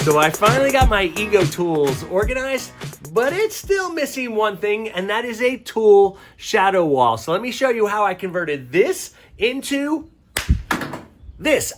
So I finally got my Ego tools organized, but it's still missing one thing, and that is a tool shadow wall. So let me show you how I converted this into this.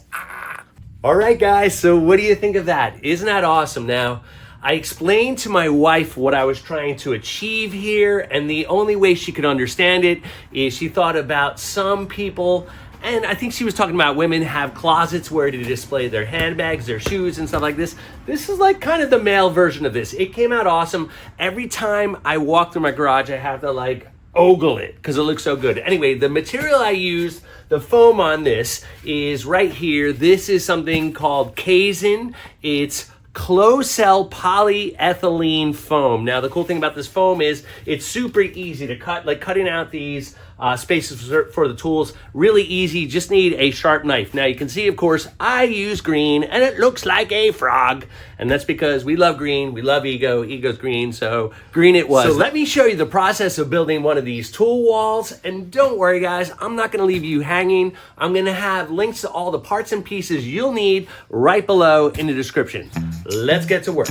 All right, guys, so what do you think of that? Isn't that awesome? Now, I explained to my wife what I was trying to achieve here, and the only way she could understand it is she thought about some people, and I think she was talking about women have closets where to display their handbags, their shoes, and stuff like this. This is like kind of the male version of this. It came out awesome. Every time I walk through my garage, I have to like ogle it because it looks so good. Anyway, the material I used, the foam on this is right here. This is something called Kaizen. It's closed-cell polyethylene foam. Now, the cool thing about this foam is it's super easy to cut, like cutting out these spaces for the tools, really easy. Just need a sharp knife. Now, you can see, of course, I use green, and it looks like a frog, and that's because we love green, we love Ego, Ego's green, so green it was. So let me show you the process of building one of these tool walls, and don't worry, guys, I'm not gonna leave you hanging. I'm gonna have links to all the parts and pieces you'll need right below in the description. Let's get to work.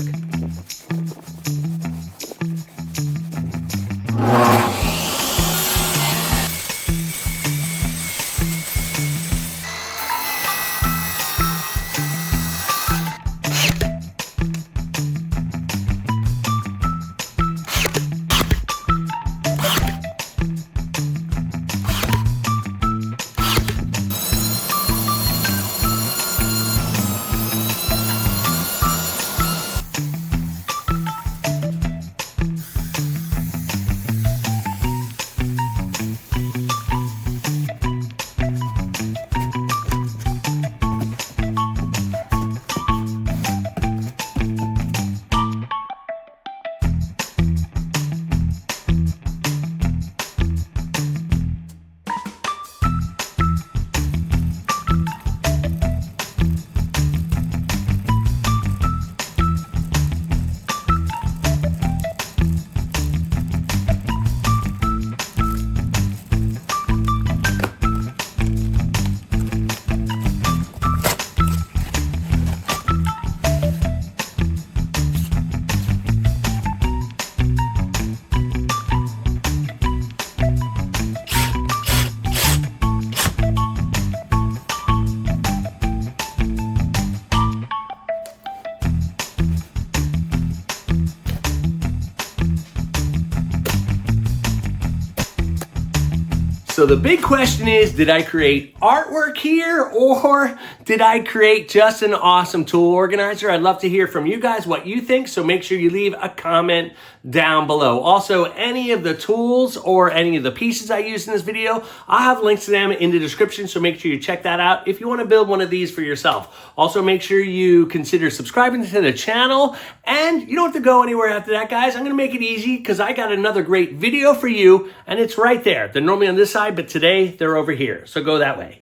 So the big question is, did I create artwork here or did I create just an awesome tool organizer? I'd love to hear from you guys what you think, so make sure you leave a comment down below. Also, any of the tools or any of the pieces I used in this video, I'll have links to them in the description, so make sure you check that out if you want to build one of these for yourself. Also, make sure you consider subscribing to the channel, and you don't have to go anywhere after that, guys. I'm going to make it easy because I got another great video for you, and it's right there. They're normally on this side, but today they're over here, so go that way.